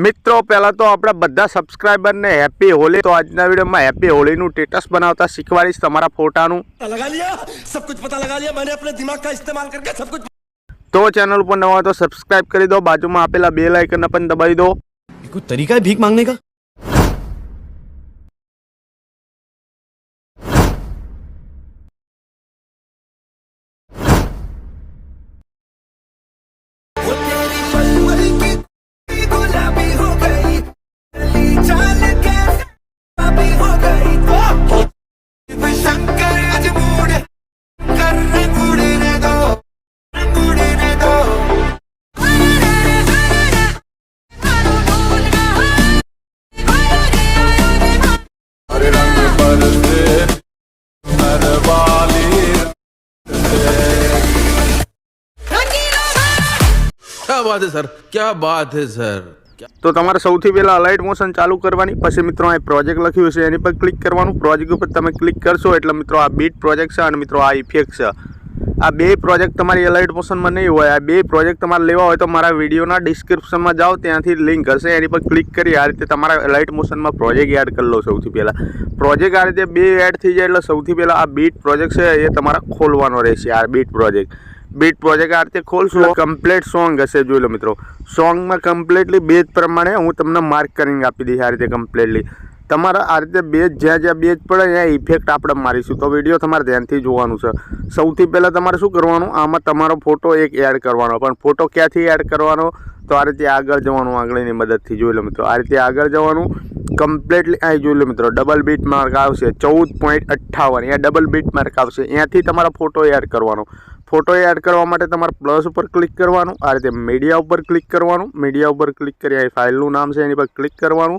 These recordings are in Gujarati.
મિત્રો પહેલા તો આપણા બધા સબસ્ક્રાઇબરને હેપી હોલી। તો આજના વિડીયોમાં હેપી હોલીનું સ્ટેટસ બનાવતા શીખવાડીશ। તમારા ફોટાનું लगा लिया, सब कुछ पता लगा लिया मैंने अपने दिमाग का इस्तेमाल करके सब कुछ। तो चैनल पर नवा हो तो सब्सक्राइब कर दो, बाजू में आपेला बेल आइकन अपन दबाई दो। कोई तरीका है भीख मांगने का? क्या बात है सर, क्या बात है सर। तो તમારે સૌથી પહેલા અલાઇટ મોશન ચાલુ કરવાની, પછી મિત્રો આ પ્રોજેક્ટ લખ્યું છે એની પર ક્લિક કરવાનું। પ્રોજેક્ટ ઉપર તમે ક્લિક કરશો એટલે મિત્રો આ બીટ પ્રોજેક્ટ છે અને મિત્રો આ ઇફેક્ટ છે। આ બે પ્રોજેક્ટ તમારી અલાઇટ મોશનમાં નહીં હોય। આ બે પ્રોજેક્ટ તમારે લેવા હોય તો મારા વિડીયોના ડિસ્ક્રિપ્શનમાં જાઓ, ત્યાંથી લિંક હશે, એની પર ક્લિક કરી આ રીતે તમારા અલાઇટ મોશનમાં પ્રોજેક્ટ એડ કરી લો। સૌથી પહેલાં પ્રોજેક્ટ આ રીતે બે એડ થઈ જાય એટલે સૌથી પહેલાં આ બીટ પ્રોજેક્ટ છે એ તમારે ખોલવાનો રહેશે। આ બીટ પ્રોજેક્ટ આ રીતે ખોલશો, કમ્પ્લીટ સોંગ હશે, જોઈ લો મિત્રો। સોંગમાં કમ્પ્લીટલી બેઝ પ્રમાણે હું તમને માર્ક કરીને આપી દઈશ। આ રીતે કમ્પ્લીટલી તમારા આ રીતે બેઝ જ્યાં બેઝ પડે ત્યાં ઇફેક્ટ આપણે મારીશું। તો વિડીયો તમારે ધ્યાનથી જોવાનું છે। સૌથી પહેલાં તમારે શું કરવાનું, આમાં તમારો ફોટો એક એડ કરવાનો, પણ ફોટો ક્યાંથી એડ કરવાનો તો આ રીતે આગળ જવાનું, આંગળીની મદદથી જોઈ લો મિત્રો। આ રીતે આગળ જવાનું કમ્પ્લીટલી, અહીં જોઈ લો મિત્રો, ડબલ બીટ માર્ક આવશે 14.58, અહીંયા ડબલ બીટ માર્ક આવશે, ત્યાંથી તમારો ફોટો એડ કરવાનો। ફોટો એડ કરવા માટે તમારે પ્લસ ઉપર ક્લિક કરવાનું, આ રીતે મીડિયા ઉપર ક્લિક કરવાનું। મીડિયા ઉપર ક્લિક કરી આ ફાઇલનું નામ છે એની પર ક્લિક કરવાનું।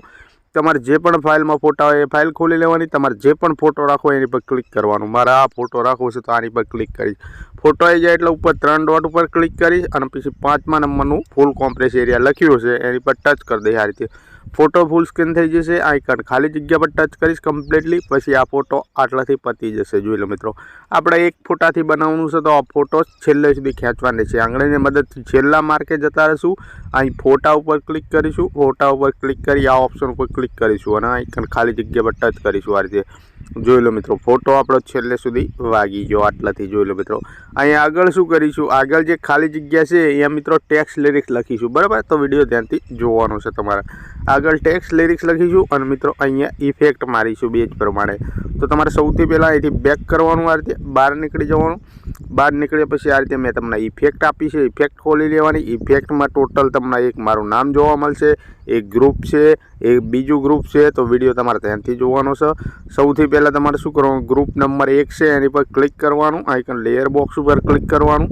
તમારે જે પણ ફાઇલમાં ફોટા હોય એ ફાઇલ ખોલી લેવાની। તમારે જે પણ ફોટો રાખવો એની પર ક્લિક કરવાનું। મારે આ ફોટો રાખવો છે તો આની પર ક્લિક કરીશ। ફોટો આવી જાય એટલે ઉપર 3 ડોટ ઉપર ક્લિક કરીશ અને પછી 5મા નંબરનું ફૂલ કોમ્પ્રેસ એરિયા લખ્યું છે એની પર ટચ કરી દઈશ। આ રીતે ફોટો ફૂલ સ્ક્રીન થઈ જશે। આઇકન ખાલી જગ્યા પર ટચ કરીશ કમ્પ્લીટલી, પછી આ ફોટો આટલાથી પતી જશે। જોઈ લો મિત્રો, આપણે એક ફોટાથી બનાવવાનું છે તો આ ફોટો છેલ્લે સુધી ખેંચવાની છે। આંગળીની મદદથી છેલ્લા માર્કે જતા રહીશું, અહીં ફોટા ઉપર ક્લિક કરીશું। ફોટા ઉપર ક્લિક કરી આ ઓપ્શન ઉપર ક્લિક કરીશું અને આઇકન ખાલી જગ્યા પર ટચ કરીશું। આ રીતે જોઈ લો મિત્રો, ફોટો આપણો છેલ્લે સુધી વાગી ગયો આટલાથી। જોઈ લો મિત્રો, અહીંયા આગળ શું કરીશું, આગળ જે ખાલી જગ્યા છે અહીંયા મિત્રો ટેક્સ્ટ લિરિક્સ લખીશું, બરાબર? તો વિડીયો ધ્યાનથી જોવાનો છે તમારે। આગળ ટેક્સ્ટ લિરિક્સ લખીશું અને મિત્રો અહીંયા ઇફેક્ટ મારીશું બેઝ પ્રમાણે। તો તમારે સૌથી પહેલાં અહીંથી બેક કરવાનું, આ રીતે બહાર નીકળી જવાનું। બહાર નીકળ્યા પછી આ રીતે મેં તમને ઇફેક્ટ આપી છે, ઇફેક્ટ ખોલી લેવાની। ઇફેક્ટમાં ટોટલ તમને એક મારું નામ જોવા મળશે, એક ગ્રુપ છે, એક બીજું ગ્રુપ છે। તો વિડીયો તમારે ધ્યાનથી જોવાનો છે। સૌથી પહેલાં તમારે શું કરવાનું, ગ્રુપ નંબર 1 છે એની પર ક્લિક કરવાનું, આઇકન લેયર બોક્સ ઉપર ક્લિક કરવાનું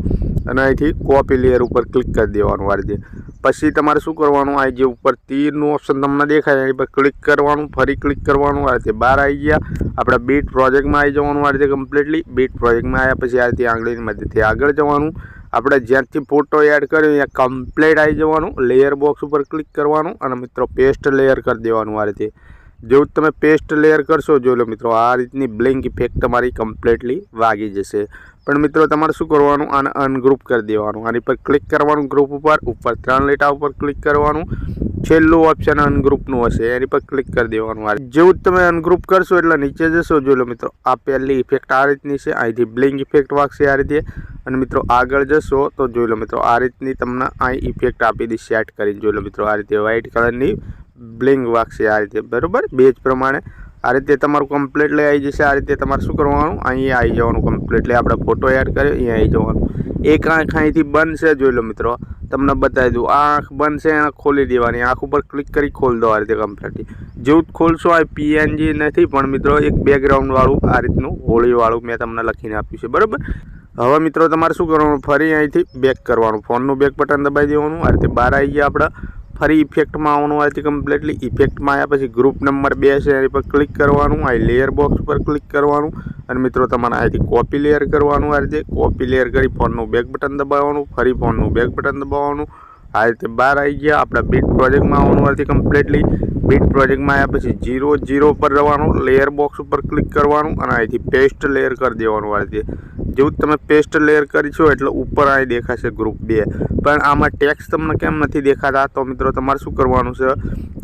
અને અહીંથી કોપી લેયર ઉપર ક્લિક કરી દેવાનું। આ રીતે પછી તમારે શું કરવાનું, આ જે ઉપર તીરનું ઓપ્શન તમને દેખાય એની પર ક્લિક કરવાનું, ફરી ક્લિક કરવાનું। આ રીતે બહાર આવી ગયા, આપણે બીટ પ્રોજેક્ટમાં આવી જવાનું। આ રીતે કમ્પ્લીટલી બીટ પ્રોજેક્ટમાં આવ્યા પછી આ રીતે આંગળીની મદદથી આગળ જવાનું। આપણે જ્યાંથી ફોટો એડ કર્યો ત્યાં કમ્પ્લીટ આવી જવાનું, લેયર બોક્સ ઉપર ક્લિક કરવાનું અને મિત્રો પેસ્ટ લેયર કરી દેવાનું। આ રીતે જેવું તમે પેસ્ટ લેયર કરશો, જોઈ લો મિત્રો, આ રીતની બ્લિંક ઇફેક્ટ તમારી કમ્પ્લીટલી વાગી જશે। પણ મિત્રો તમારે શું કરવાનું, આને અનગ્રુપ કરી દેવાનું। આની પર ક્લિક કરવાનું, ગ્રુપ ઉપર 3 લીટા ઉપર ક્લિક કરવાનું, છેલ્લું ઓપ્શન અનગ્રુપનું હશે એની પર ક્લિક કરી દેવાનું। જેવું તમે અનગ્રુપ કરશો એટલે નીચે જશો, જોઈ લો મિત્રો, આ પહેલી ઇફેક્ટ આ રીતની છે, અહીંથી બ્લિંક ઇફેક્ટ વાગશે આ રીતે। અને મિત્રો આગળ જશો તો જોઈ લો મિત્રો, આ રીતની તમને અહીં ઇફેક્ટ આપી દી સેટ કરીને। જોઈ લો મિત્રો, આ રીતે વ્હાઇટ કલરની બ્લિંક વાગશે આ રીતે, બરાબર? બેઝ પ્રમાણે આ રીતે તમારું કમ્પ્લીટલી આવી જશે। આ રીતે તમારે શું કરવાનું, અહીંયા આવી જવાનું, કમ્પ્લીટલી આપણે ફોટો એડ કર્યો અહીંયા આવી જવાનું। એક આંખ અહીંથી બંધ છે, જોઈ લો મિત્રો, તમને બતાવી દઉં, આ આંખ બંધ છે એને ખોલી દેવાની। આંખ ઉપર ક્લિક કરી ખોલી દો આ રીતે કમ્પ્લીટલી। જેવું જ ખોલશો, આ PNG નથી પણ મિત્રો એક બેકગ્રાઉન્ડવાળું આ રીતનું હોળીવાળું મેં તમને લખીને આપ્યું છે, બરાબર? હવે મિત્રો તમારે શું કરવાનું, ફરી અહીંથી બેક કરવાનું, ફોનનું બેક બટન દબાવી દેવાનું। આ રીતે બહાર આવી ગયા આપણે, ફરી ઇફેક્ટમાં આવવાનું। આ રીતે કમ્પ્લીટલી ઇફેક્ટમાં આવ્યા પછી ગ્રુપ નંબર 2 છે એની પર ક્લિક કરવાનું, આ લેયર બોક્સ ઉપર ક્લિક કરવાનું અને મિત્રો તમારે અહીંથી કોપી લેયર કરવાનું। આ રીતે કોપી લેયર કરી ફોનનું બેક બટન દબાવવાનું, ફરી ફોનનું બેક બટન દબાવવાનું। આ રીતે બહાર આવી ગયા. આપણા બીટ પ્રોજેક્ટમાં આવવાનું વાળથી કમ્પ્લીટલી બીટ પ્રોજેક્ટમાં આવ્યા પછી 0 પર રહેવાનું, લેયર બોક્સ ઉપર ક્લિક કરવાનું અને અહીંથી પેસ્ટ લેયર કરી દેવાનું વાળથી. જેવું તમે પેસ્ટ લેયર કરીશો એટલે ઉપર અહીં દેખાશે ગ્રુપ 2. પણ આમાં ટેક્સ તમને કેમ નથી દેખાતા? તો મિત્રો તમારે શું કરવાનું છે,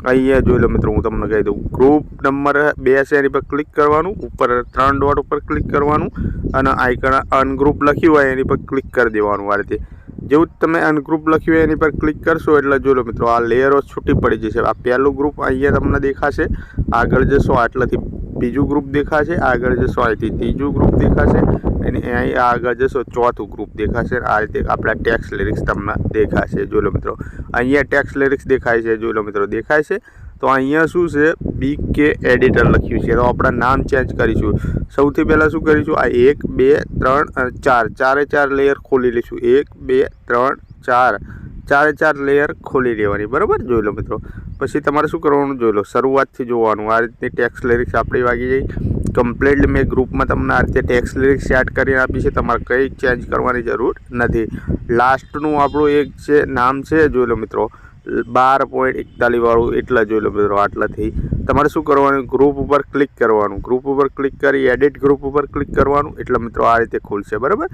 અહીંયા જોઈ લો મિત્રો, હું તમને કહી દઉં. ગ્રુપ નંબર 2 છે એની પર ક્લિક કરવાનું, ઉપર 3 ડોટ ઉપર ક્લિક કરવાનું અને આઇકન અનગ્રુપ લખ્યું હોય એની પર ક્લિક કરી દેવાનું વાળથી. જેવું તમે અનગ્રુપ લખ્યું હોય એની પર ક્લિક કરશો એટલે જોઈ લો મિત્રો, આ લેયરો છૂટી પડી જશે. આ પહેલું ગ્રુપ અહીંયા તમને દેખાશે, આગળ જશો આટલાથી બીજું ગ્રુપ દેખાશે, આગળ જશો અહીંથી ત્રીજું ગ્રુપ દેખાશે અને અહીં આગળ જશો ચોથું ગ્રુપ દેખાશે. આ રીતે આપણા ટેક્સ લિરિક્સ તમને દેખાશે. જોઈ લો મિત્રો, અહીંયા ટેક્સ લિરિક્સ દેખાય છે. જોઈ લો મિત્રો, દેખાય છે. તો અહીંયા શું છે, BK એડિટર લખ્યું છે. તો આપણે નામ ચેન્જ કરીશું. સૌથી પહેલાં શું કરીશું, આ 1 2 3 અને 4 4 લેયર ખોલી લઈશું. 1 2 3 4 4 લેયર ખોલી લેવાની, બરાબર. જોઈ લો મિત્રો, પછી તમારે શું કરવાનું, જોઈ લો, શરૂઆતથી જોવાનું. આ રીતની ટેક્સ લિરિક્સ આપણી વાગી જાય કમ્પ્લીટલી. મેં ગ્રુપમાં તમને આ રીતે ટેક્સ લિરિક્સ સેટ કરીને આપી છે. તમારે કંઈ ચેન્જ કરવાની જરૂર નથી. લાસ્ટનું આપણું એક છે નામ છે, જોઈ લો મિત્રો, 12.41 વાળું. એટલા જોઈ લો મિત્રો, આટલાથી તમારે શું કરવાનું, ગ્રુપ ઉપર ક્લિક કરવાનું. ગ્રુપ ઉપર ક્લિક કરી એડિટ ગ્રુપ ઉપર ક્લિક કરવાનું એટલે મિત્રો આ રીતે ખુલશે, બરાબર.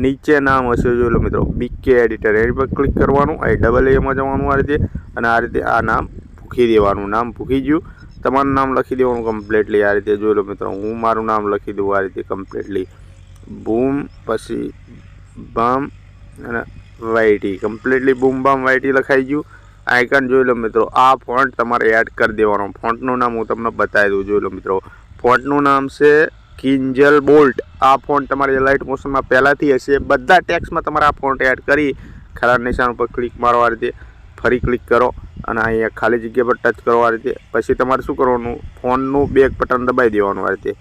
નીચે નામ હશે, જોઈ લો મિત્રો, BK એડિટર, એની પર ક્લિક કરવાનું. અહીં ડબલ એમાં જવાનું આ રીતે અને આ રીતે આ નામ ભૂખી દેવાનું. નામ ભૂખી ગયું, તમારું નામ લખી દેવાનું કમ્પ્લીટલી આ રીતે. જોઈ લો મિત્રો, હું મારું નામ લખી દઉં આ રીતે કમ્પ્લીટલી, બૂમ, પછી બમ અને વાયટી. કમ્પ્લીટલી બૂમ બમ વાયટી લખાઈ ગયું. આઇકન જોઈ લો મિત્રો, આ ફોન્ટ તમારે એડ કરી દેવાનો. ફોન્ટનું નામ હું તમને બતાવી દઉં. જોઈ લો મિત્રો, ફોન્ટનું નામ છે કિંજલ બોલ્ટ. આ ફોન્ટ તમારે લાઇટ મોશનમાં પહેલાંથી હશે. બધા ટેક્સમાં તમારે આ ફોન્ટ એડ કરી ખરા નિશાન ઉપર ક્લિક મારો આ રીતે, ફરી ક્લિક કરો અને અહીંયા ખાલી જગ્યા પર ટચ કરો આ રીતે. પછી તમારે શું કરવાનું, ફોનનું બેક બટન દબાવી દેવાનું આ રીતે.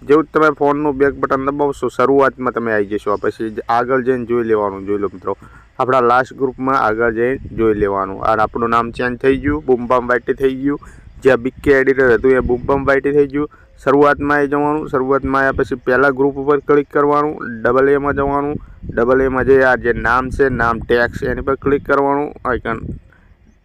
જેવું તમે ફોનનું બેક બટન દબાવશો શરૂઆતમાં તમે આવી જશો. પછી આગળ જઈને જોઈ લેવાનું. જોઈ લો મિત્રો, આપણા લાસ્ટ ગ્રુપમાં આગળ જઈને જોઈ લેવાનું. અને આપણું નામ ચેન્જ થઈ ગયું, બૂમ બમ વાયટી થઈ ગયું. જ્યાં BK એડિટર હતું એ બૂમ બમ વાયટી થઈ ગયું. શરૂઆતમાં આવી જવાનું. શરૂઆતમાં આવ્યા પછી પહેલા ગ્રુપ ઉપર ક્લિક કરવાનું, ડબલ એમાં જવાનું. ડબલ એમાં જઈ આ જે નામ છે, નામ ટેક્સ, એની પર ક્લિક કરવાનું. આઇકન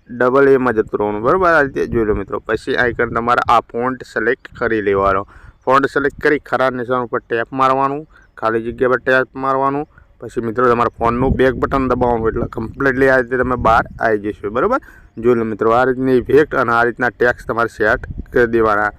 ડબલ એમાં જતું રહેવાનું, બરાબર. આ રીતે જોઈ લો મિત્રો. પછી આઇકન તમારે આ ફોન્ટ સિલેક્ટ કરી લેવાનો. ફોન્ટ સિલેક્ટ કરી ખરા નિશાન ઉપર ટેપ મારવાનું, ખાલી જગ્યા પર ટેપ મારવાનું. પછી મિત્રો તમારા ફોનનું બેક બટન દબાવવાનું એટલે કમ્પ્લીટલી આ રીતે તમે બહાર આવી જશો, બરાબર. જોઈ લો મિત્રો, આ રીતની ઇફેક્ટ અને આ રીતના ટેક્સ તમારે સેટ કરી દેવાના.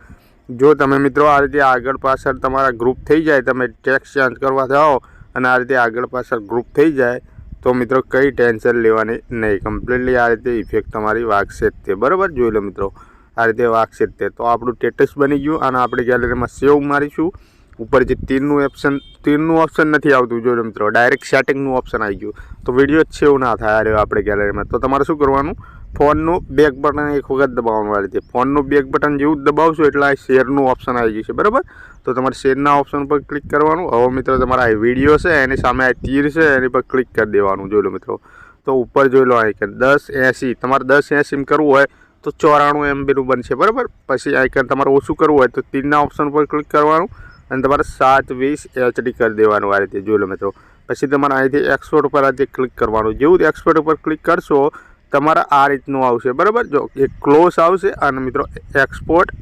જો તમે મિત્રો આ રીતે આગળ પાછળ તમારા ગ્રુપ થઈ જાય, તમે ટેક્સ ચેન્જ કરવા જાઓ અને આ રીતે આગળ પાછળ ગ્રુપ થઈ જાય તો મિત્રો કંઈ ટેન્શન લેવાની નહીં. કમ્પ્લીટલી આ રીતે ઇફેક્ટ તમારી વાગશે જ તે, બરાબર. જોઈ લો મિત્રો, આ રીતે વાગશે જ તે. તો આપણું સ્ટેટસ બની ગયું અને આપણે ગેલેરીમાં સેવ મારીશું. ઉપર જે તીરનું ઓપ્શન નથી આવતું, જોઈ લો મિત્રો, ડાયરેક્ટ સેટિંગનું ઓપ્શન આવી ગયું. તો વિડીયો જ સેવ ના થાય આ આપણે ગેલેરીમાં. તો તમારે શું કરવાનું, ફોનનું બેક બટન એક વખત દબાવવાનું આ રીતે. ફોનનું બેક બટન જેવું જ દબાવશો એટલે આ શેરનું ઓપ્શન આવી જશે, બરાબર. તો તમારે શેરના ઓપ્શન પર ક્લિક કરવાનું. હવે મિત્રો તમારા આ વિડીયો છે એની સામે આ તીર છે એની પર ક્લિક કરી દેવાનું. જોઈ લો મિત્રો, તો ઉપર જોઈ લો આઇકન 1080. તમારે 1080 કરવું હોય તો 94 MBનું બનશે, બરાબર. પછી આઇકન તમારે ઓછું કરવું હોય તો તીરના ઓપ્શન પર ક્લિક કરવાનું અને તમારે 720 HD કરી દેવાનું આ રીતે. જોઈ લો મિત્રો, પછી તમારે અહીંથી એક્સપોર્ટ ઉપર આ રીતે ક્લિક કરવાનું. જેવું એક્સપોર્ટ ઉપર ક્લિક કરશો તમારે આ રીતનું આવશે, બરાબર. જો એક ક્લોઝ આવશે અને મિત્રો એક્સપોર્ટ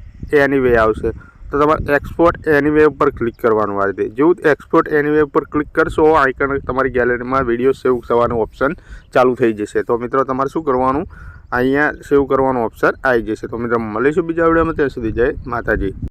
એનીવે આવશે. તો તમારે એક્સપોર્ટ એનીવે ઉપર ક્લિક કરવાનું આ રીતે. જેવું એક્સપોર્ટ એનીવે ઉપર ક્લિક કરશો આઇકન તમારી ગેલેરીમાં વિડીયો સેવ થવાનું ઓપ્શન ચાલુ થઈ જશે. તો મિત્રો તમારે શું કરવાનું, અહીંયા સેવ કરવાનું ઓપ્શન આવી જશે. તો મિત્રો મળીશું બીજા વિડીયોમાં. ત્યાં સુધી જય માતાજી.